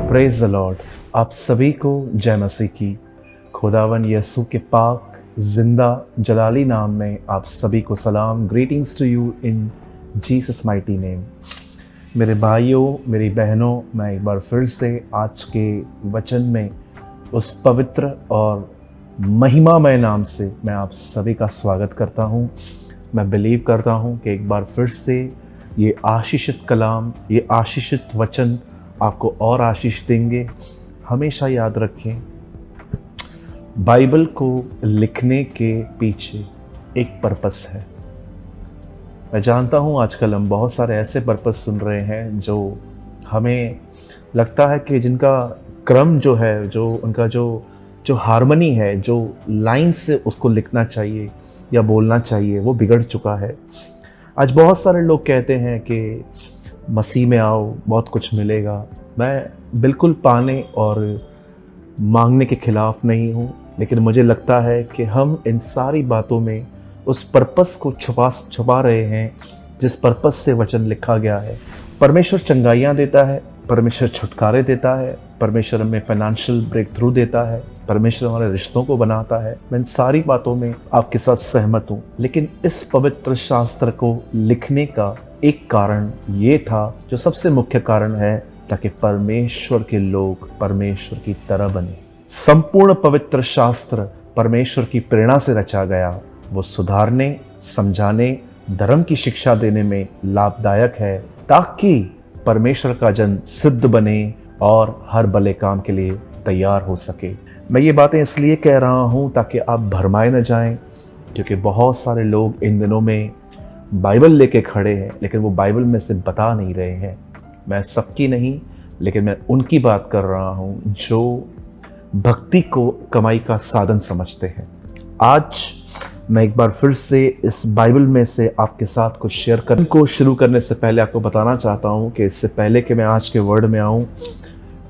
Praise the Lord. आप सभी को जय मसीह की। खुदावन यीशु के पाक जिंदा जलाली नाम में आप सभी को सलाम। Greetings to you in Jesus mighty name. मेरे भाइयों, मेरी बहनों, मैं एक बार फिर से आज के वचन में उस पवित्र और महिमामय नाम से मैं आप सभी का स्वागत करता हूँ। मैं बिलीव करता हूँ कि एक बार फिर से ये आशीषित कलाम, ये आशीषित वचन आपको और आशीष देंगे। हमेशा याद रखें, बाइबल को लिखने के पीछे एक पर्पस है। मैं जानता हूँ आजकल हम बहुत सारे ऐसे पर्पस सुन रहे हैं जो हमें लगता है कि जिनका क्रम जो है, जो उनका जो हार्मनी है, जो लाइन से उसको लिखना चाहिए या बोलना चाहिए, वो बिगड़ चुका है। आज बहुत सारे लोग कहते हैं कि मसीह में आओ, बहुत कुछ मिलेगा। मैं बिल्कुल पाने और मांगने के खिलाफ नहीं हूँ, लेकिन मुझे लगता है कि हम इन सारी बातों में उस पर्पस को छुपा रहे हैं जिस पर्पस से वचन लिखा गया है। परमेश्वर चंगाइयाँ देता है, परमेश्वर छुटकारे देता है, परमेश्वर हमें फाइनेंशियल ब्रेक थ्रू देता है, परमेश्वर हमारे रिश्तों को बनाता है। मैं इन सारी बातों में आपके साथ सहमत हूँ, लेकिन इस पवित्र शास्त्र को लिखने का एक कारण ये था, जो सबसे मुख्य कारण है, ताकि परमेश्वर के लोग परमेश्वर की तरह बने। संपूर्ण पवित्र शास्त्र परमेश्वर की प्रेरणा से रचा गया। वो सुधारने, समझाने, धर्म की शिक्षा देने में लाभदायक है, ताकि परमेश्वर का जन सिद्ध बने और हर भले काम के लिए तैयार हो सके। मैं ये बातें इसलिए कह रहा हूँ ताकि आप भरमाए न जाएं, क्योंकि बहुत सारे लोग इन दिनों में बाइबल लेके खड़े हैं, लेकिन वो बाइबल में से बता नहीं रहे हैं। मैं सबकी नहीं, लेकिन मैं उनकी बात कर रहा हूँ जो भक्ति को कमाई का साधन समझते हैं। आज मैं एक बार फिर से इस बाइबल में से आपके साथ कुछ शेयर करने को शुरू करने से पहले आपको बताना चाहता हूँ कि इससे पहले कि मैं आज के वर्ड में आऊँ,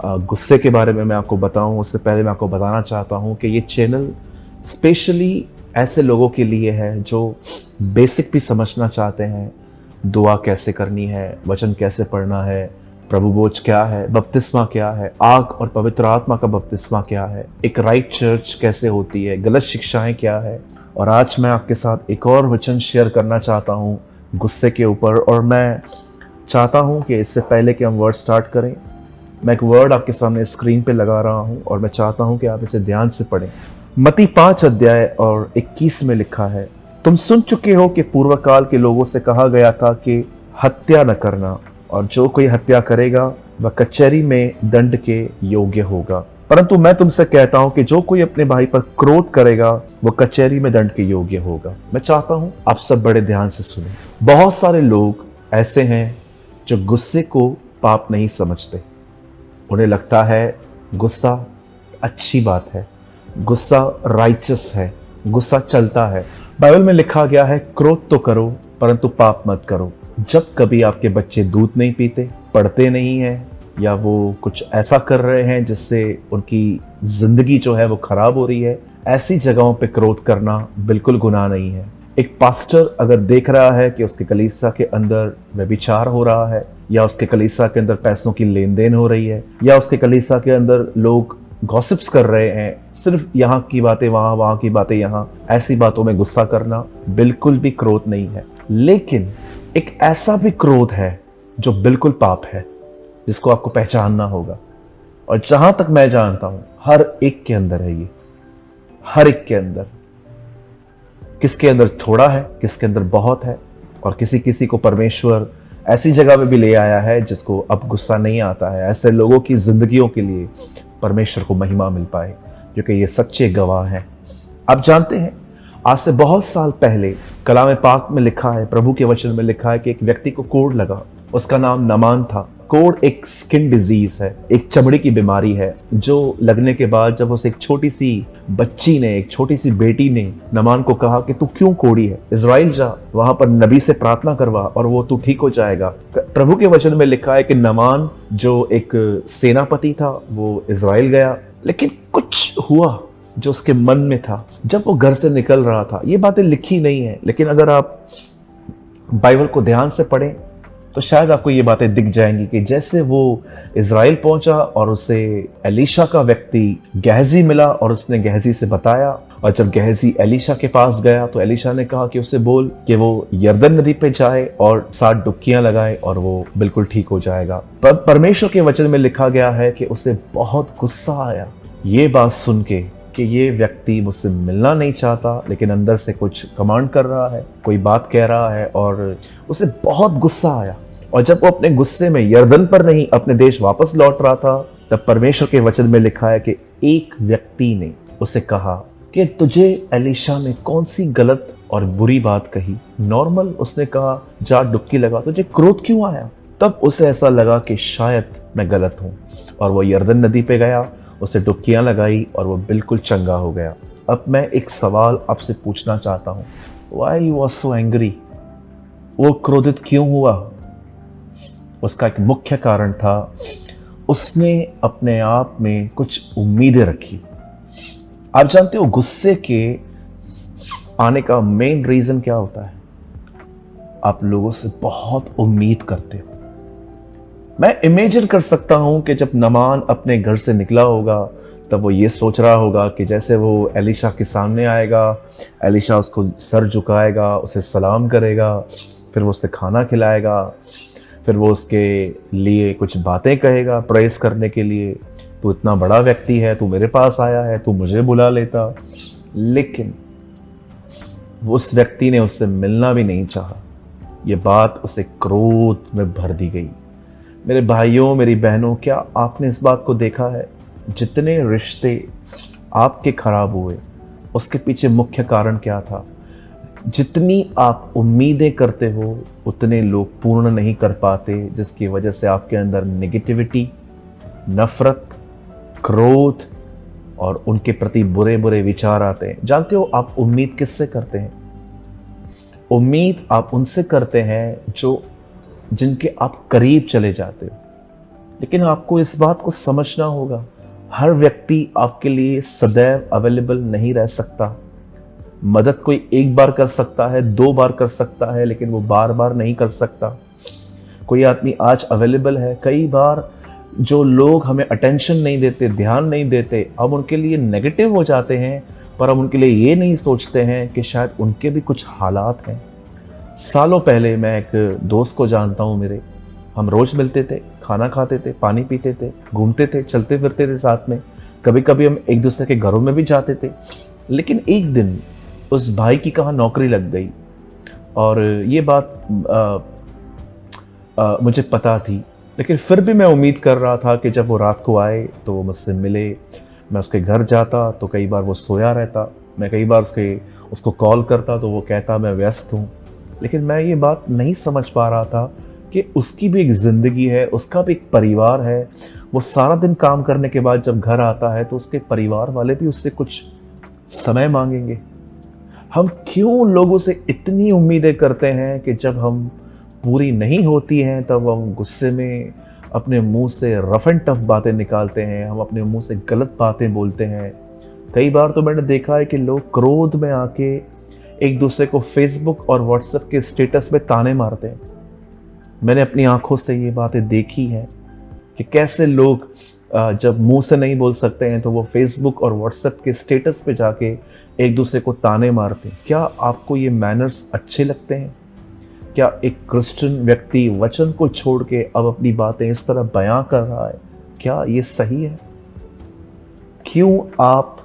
गुस्से के बारे में मैं आपको बताऊँ, उससे पहले मैं आपको बताना चाहता हूँ कि ये चैनल स्पेशली ऐसे लोगों के लिए है जो बेसिक भी समझना चाहते हैं। दुआ कैसे करनी है, वचन कैसे पढ़ना है, प्रभु बोझ क्या है, बपतिस्मा क्या है, आग और पवित्र आत्मा का बपतिस्मा क्या है, एक राइट चर्च कैसे होती है, गलत शिक्षाएं क्या है। और आज मैं आपके साथ एक और वचन शेयर करना चाहता हूँ गुस्से के ऊपर। और मैं चाहता हूँ कि इससे पहले कि हम वर्ड स्टार्ट करें, मैं एक वर्ड आपके सामने स्क्रीन पे लगा रहा हूँ और मैं चाहता हूँ कि आप इसे ध्यान से पढ़ें। मत्ती 5 अध्याय और 21 में लिखा है, तुम सुन चुके हो कि पूर्व काल के लोगों से कहा गया था कि हत्या न करना, और जो कोई हत्या करेगा वह कचहरी में दंड के योग्य होगा। परंतु मैं तुमसे कहता हूं कि जो कोई अपने भाई पर क्रोध करेगा वह कचहरी में दंड के योग्य होगा। मैं चाहता हूं आप सब बड़े ध्यान से सुनें। बहुत सारे लोग ऐसे हैं जो गुस्से को पाप नहीं समझते। उन्हें लगता है गुस्सा अच्छी बात है, गुस्सा राइचस है, गुस्सा चलता है। बाइबल में लिखा गया है, क्रोध तो करो परंतु पाप मत करो। जब कभी आपके बच्चे दूध नहीं पीते, पढ़ते नहीं हैं, या वो कुछ ऐसा कर रहे हैं जिससे उनकी जिंदगी जो है वो खराब हो रही है, ऐसी जगहों पे क्रोध करना बिल्कुल गुनाह नहीं है। एक पास्टर अगर देख रहा है कि उसके कलीसिया के अंदर व्यभिचार हो रहा है, या उसके कलीसिया के अंदर पैसों की लेन देन हो रही है, या उसके कलीसिया के अंदर लोग गॉसिप्स कर रहे हैं, सिर्फ यहाँ की बातें वहाँ, वहाँ की बातें यहाँ, ऐसी बातों में गुस्सा करना बिल्कुल भी क्रोध नहीं है। लेकिन एक ऐसा भी क्रोध है जो बिल्कुल पाप है, जिसको आपको पहचानना होगा। और जहां तक मैं जानता हूं, हर एक के अंदर है ये, हर एक के अंदर। किसके अंदर थोड़ा है, किसके अंदर बहुत है, और किसी किसी को परमेश्वर ऐसी जगह में भी ले आया है जिसको अब गुस्सा नहीं आता है। ऐसे लोगों की जिंदगियों के लिए परमेश्वर को महिमा मिल पाए, क्योंकि ये सच्चे गवाह हैं। आप जानते हैं, आज से बहुत साल पहले कलाम पाक में लिखा है, प्रभु के वचन में लिखा है कि एक व्यक्ति को कोढ़ लगा। उसका नाम नमान था। कोढ़ एक स्किन डिजीज है, एक चमड़ी की बीमारी है, जो लगने के बाद जब उसे एक छोटी सी बच्ची ने, एक छोटी सी बेटी ने नमान को कहा कि तू क्यों कोढ़ी है, इजराइल जा, वहां पर नबी से प्रार्थना करवा और वो तू ठीक हो जाएगा। प्रभु के वचन में लिखा है कि नमान जो एक सेनापति था वो इजराइल गया, लेकिन कुछ हुआ जो उसके मन में था जब वो घर से निकल रहा था। ये बातें लिखी नहीं है, लेकिन अगर आप बाइबल को ध्यान से पढ़ें तो शायद आपको ये बातें दिख जाएंगी कि जैसे वो इज़राइल पहुंचा और उसे एलीशा का व्यक्ति गहजी मिला और उसने गहजी से बताया, और जब गहजी एलीशा के पास गया तो एलीशा ने कहा कि उसे बोल कि वो यरदन नदी पे जाए और 7 डुबकियां लगाए और वो बिल्कुल ठीक हो जाएगा। पर परमेश्वर के वचन में लिखा गया है कि उसे बहुत गुस्सा आया ये बात सुन के कि ये व्यक्ति मुझसे मिलना नहीं चाहता, लेकिन अंदर से कुछ कमांड कर रहा है, कोई बात कह रहा है, और उसे बहुत गुस्सा आया। और जब वो अपने गुस्से में यरदन पर नहीं अपने देश वापस लौट रहा था, तब परमेश्वर के वचन में लिखा है कि एक व्यक्ति ने उसे कहा कि तुझे एलीशा ने कौन सी गलत और बुरी बात कही। नॉर्मल उसने कहा जा डुबकी लगा, तुझे क्रोध क्यों आया? तब उसे ऐसा लगा कि शायद मैं गलत हूं, और वो यरदन नदी पे गया, उसे डुबकियां लगाई और वो बिल्कुल चंगा हो गया। अब मैं एक सवाल आपसे पूछना चाहता हूं, Why he was so angry? वो क्रोधित क्यों हुआ? उसका एक मुख्य कारण था, उसने अपने आप में कुछ उम्मीदें रखी। आप जानते हो गुस्से के आने का मेन रीजन क्या होता है? आप लोगों से बहुत उम्मीद करते हो। मैं इमेजिन कर सकता हूं कि जब नामान अपने घर से निकला होगा तब वो ये सोच रहा होगा कि जैसे वो एलीशा के सामने आएगा, एलीशा उसको सर झुकाएगा, उसे सलाम करेगा, फिर वो उसे खाना खिलाएगा, फिर वो उसके लिए कुछ बातें कहेगा प्रेस करने के लिए, तू इतना बड़ा व्यक्ति है, तू मेरे पास आया है, तू मुझे बुला लेता। लेकिन उस व्यक्ति ने उससे मिलना भी नहीं चाहा। ये बात उसे क्रोध में भर दी गई। मेरे भाइयों, मेरी बहनों, क्या आपने इस बात को देखा है? जितने रिश्ते आपके खराब हुए उसके पीछे मुख्य कारण क्या था? जितनी आप उम्मीदें करते हो उतने लोग पूर्ण नहीं कर पाते, जिसकी वजह से आपके अंदर नेगेटिविटी, नफरत, क्रोध और उनके प्रति बुरे बुरे विचार आते हैं। जानते हो आप उम्मीद किससे करते हैं? उम्मीद आप उनसे करते हैं जो जिनके आप करीब चले जाते हो। लेकिन आपको इस बात को समझना होगा, हर व्यक्ति आपके लिए सदैव अवेलेबल नहीं रह सकता। मदद कोई एक बार कर सकता है, 2 बार कर सकता है, लेकिन वो बार बार नहीं कर सकता। कोई आदमी आज अवेलेबल है, कई बार जो लोग हमें अटेंशन नहीं देते, ध्यान नहीं देते, हम उनके लिए नेगेटिव हो जाते हैं, पर हम उनके लिए ये नहीं सोचते हैं कि शायद उनके भी कुछ हालात हैं। सालों पहले मैं एक दोस्त को जानता हूँ मेरे, हम रोज मिलते थे, खाना खाते थे, पानी पीते थे, घूमते थे, चलते फिरते थे साथ में, कभी कभी हम एक दूसरे के घरों में भी जाते थे। लेकिन एक दिन उस भाई की कहाँ नौकरी लग गई, और ये बात मुझे पता थी, लेकिन फिर भी मैं उम्मीद कर रहा था कि जब वो रात को आए तो वो मुझसे मिले। मैं उसके घर जाता तो कई बार वो सोया रहता, मैं कई बार उसको कॉल करता तो वो कहता मैं व्यस्त हूँ। लेकिन मैं ये बात नहीं समझ पा रहा था कि उसकी भी एक ज़िंदगी है, उसका भी एक परिवार है। वो सारा दिन काम करने के बाद जब घर आता है तो उसके परिवार वाले भी उससे कुछ समय मांगेंगे। हम क्यों लोगों से इतनी उम्मीदें करते हैं कि जब हम पूरी नहीं होती हैं तब हम गुस्से में अपने मुंह से रफ एंड टफ बातें निकालते हैं, हम अपने मुंह से गलत बातें बोलते हैं। कई बार तो मैंने देखा है कि लोग क्रोध में आके एक दूसरे को फेसबुक और व्हाट्सएप के स्टेटस में ताने मारते हैं। मैंने अपनी आंखों से ये बातें देखी हैं कि कैसे लोग जब मुंह से नहीं बोल सकते हैं तो वो फेसबुक और व्हाट्सएप के स्टेटस पे जाके एक दूसरे को ताने मारते हैं। क्या आपको ये मैनर्स अच्छे लगते हैं? क्या एक क्रिश्चियन व्यक्ति वचन को छोड़ के अब अपनी बातें इस तरह बयां कर रहा है? क्या ये सही है? क्यों आप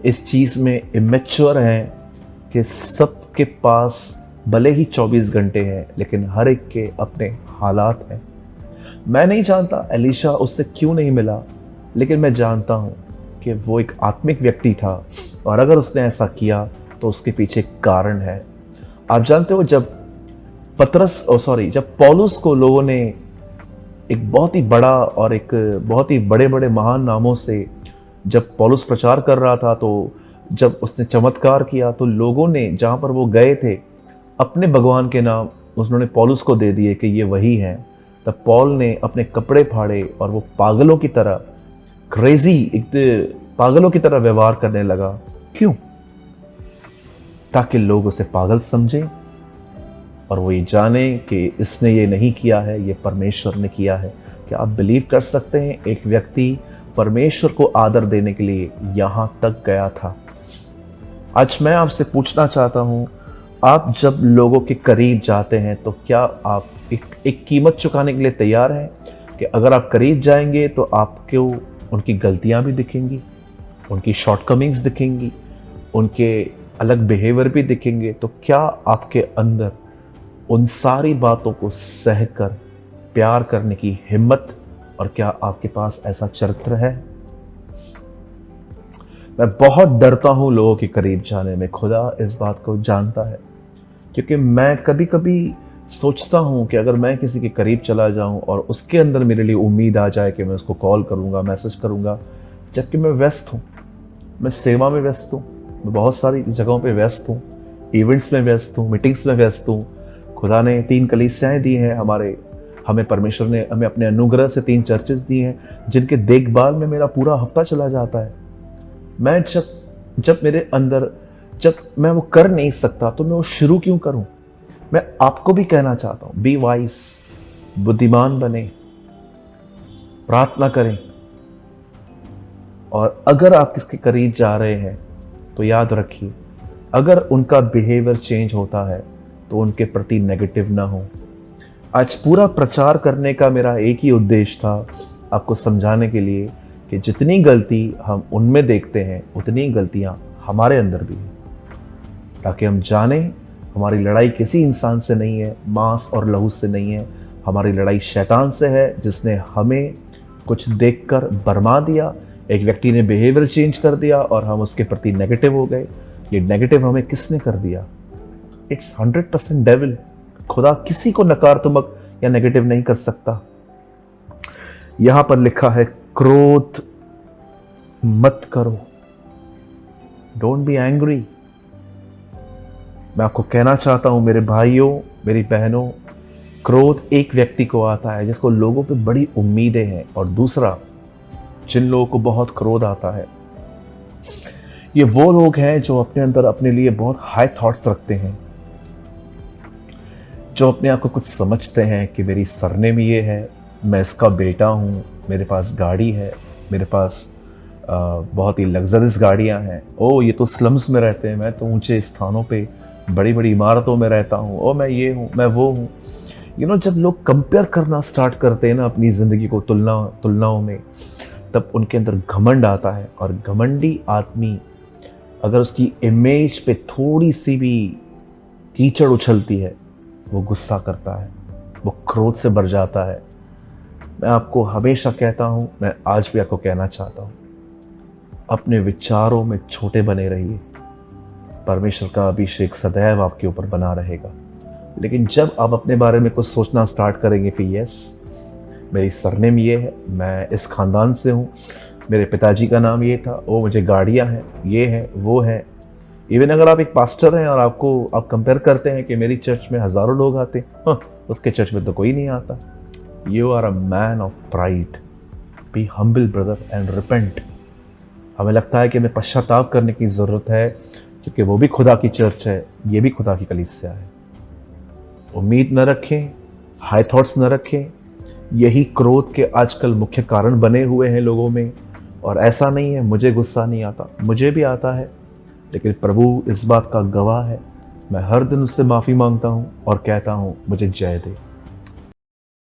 इस चीज़ में इमेच्योर हैं कि सबके पास भले ही 24 घंटे हैं लेकिन हर एक के अपने हालात हैं? मैं नहीं जानता एलीशा उससे क्यों नहीं मिला, लेकिन मैं जानता हूं कि वो एक आत्मिक व्यक्ति था, और अगर उसने ऐसा किया तो उसके पीछे कारण है। आप जानते हो जब जब पौलुस को लोगों ने एक बहुत ही बड़ा और एक बहुत ही बड़े बड़े महान नामों से, जब पौलुस प्रचार कर रहा था तो जब उसने चमत्कार किया तो लोगों ने जहाँ पर वो गए थे अपने भगवान के नाम उन्होंने पौलुस को दे दिए कि ये वही हैं। तब पौल ने अपने कपड़े फाड़े और वो पागलों की तरह पागलों की तरह व्यवहार करने लगा। क्यों? ताकि लोग उसे पागल समझें। और वो ये जाने कि इसने ये नहीं किया है, ये परमेश्वर ने किया है। क्या आप बिलीव कर सकते हैं एक व्यक्ति परमेश्वर को आदर देने के लिए यहाँ तक गया था। आज मैं आपसे पूछना चाहता हूँ, आप जब लोगों के करीब जाते हैं तो क्या आप एक कीमत चुकाने के लिए तैयार हैं कि अगर आप करीब जाएंगे तो आपको उनकी गलतियाँ भी दिखेंगी, उनकी शॉर्टकमिंग्स दिखेंगी, उनके अलग बिहेवियर भी दिखेंगे, तो क्या आपके अंदर उन सारी बातों को सहकर प्यार करने की हिम्मत और क्या आपके पास ऐसा चरित्र है? मैं बहुत डरता हूं लोगों के करीब जाने में। खुदा इस बात को जानता है, क्योंकि मैं कभी कभी सोचता हूं कि अगर मैं किसी के करीब चला जाऊं और उसके अंदर मेरे लिए उम्मीद आ जाए कि मैं उसको कॉल करूंगा, मैसेज करूंगा, जबकि मैं व्यस्त हूं, मैं सेवा में व्यस्त हूं, मैं बहुत सारी जगहों पे व्यस्त हूं, इवेंट्स में व्यस्त हूं, मीटिंग्स में व्यस्त हूं। खुदा ने 3 कलीसियाएं दी हैं हमें परमेश्वर ने हमें अपने अनुग्रह से 3 चर्चेस दी हैं जिनके देखभाल में मेरा पूरा हफ्ता चला जाता है। मैं जब मेरे अंदर जब मैं वो कर नहीं सकता तो मैं वो शुरू क्यों करूं? मैं आपको भी कहना चाहता हूं, बी वाइस, बुद्धिमान बने, प्रार्थना करें, और अगर आप किसके करीब जा रहे हैं तो याद रखिए, अगर उनका बिहेवियर चेंज होता है तो उनके प्रति नेगेटिव ना हो। आज पूरा प्रचार करने का मेरा एक ही उद्देश्य था, आपको समझाने के लिए कि जितनी गलती हम उनमें देखते हैं उतनी गलतियां हमारे अंदर भी हैं, ताकि हम जाने हमारी लड़ाई किसी इंसान से नहीं है, मांस और लहू से नहीं है, हमारी लड़ाई शैतान से है जिसने हमें कुछ देखकर भरमा दिया। एक व्यक्ति ने बिहेवियर चेंज कर दिया और हम उसके प्रति नेगेटिव हो गए। ये नेगेटिव हमें किसने कर दिया? It's 100% devil. खुदा किसी को नकारात्मक या नेगेटिव नहीं कर सकता। यहां पर लिखा है, क्रोध मत करो, डोंट बी एंग्री। मैं आपको कहना चाहता हूं मेरे भाइयों, मेरी बहनों, क्रोध एक व्यक्ति को आता है जिसको लोगों पे बड़ी उम्मीदें हैं, और दूसरा, जिन लोगों को बहुत क्रोध आता है, ये वो लोग हैं जो अपने अंदर अपने लिए बहुत हाई थॉट्स रखते हैं, जो अपने आप को कुछ समझते हैं कि मेरी सरनेम ये है, मैं इसका बेटा हूँ, मेरे पास गाड़ी है, मेरे पास बहुत ही लग्जरियस गाड़ियाँ हैं, ओ ये तो स्लम्स में रहते हैं, मैं तो ऊंचे स्थानों पे बड़ी बड़ी इमारतों में रहता हूँ, ओ मैं ये हूँ, मैं वो हूँ। जब लोग कंपेयर करना स्टार्ट करते हैं ना अपनी ज़िंदगी को तुलनाओं में, तब उनके अंदर घमंड आता है। और घमंडी आदमी अगर उसकी इमेज पे थोड़ी सी भी कीचड़ उछलती है, वो गुस्सा करता है, वो क्रोध से भर जाता है। मैं आपको हमेशा कहता हूँ, मैं आज भी आपको कहना चाहता हूँ, अपने विचारों में छोटे बने रहिए, परमेश्वर का अभिषेक सदैव आपके ऊपर बना रहेगा। लेकिन जब आप अपने बारे में कुछ सोचना स्टार्ट करेंगे कि यस, मेरी सरनेम ये है, मैं इस खानदान से हूँ, मेरे पिताजी का नाम ये था, वो मुझे गाड़ियाँ हैं, ये है, वो है। इवन अगर आप एक पास्टर हैं और आप कंपेयर करते हैं कि मेरी चर्च में हज़ारों लोग आते हैं, हाँ, उसके चर्च में तो कोई नहीं आता। You are a man of pride. Be humble brother and repent. हमें लगता है कि हमें पश्चाताप करने की ज़रूरत है, क्योंकि वो भी खुदा की चर्च है, ये भी खुदा की कलीसिया है। उम्मीद न रखें, हाई थॉट्स न रखें। यही क्रोध के आजकल मुख्य कारण बने हुए हैं लोगों में। और ऐसा नहीं है मुझे गुस्सा नहीं आता, मुझे भी आता है, लेकिन प्रभु इस बात का गवाह है, मैं हर दिन उससे माफ़ी मांगता हूँ और कहता हूँ मुझे जय दे।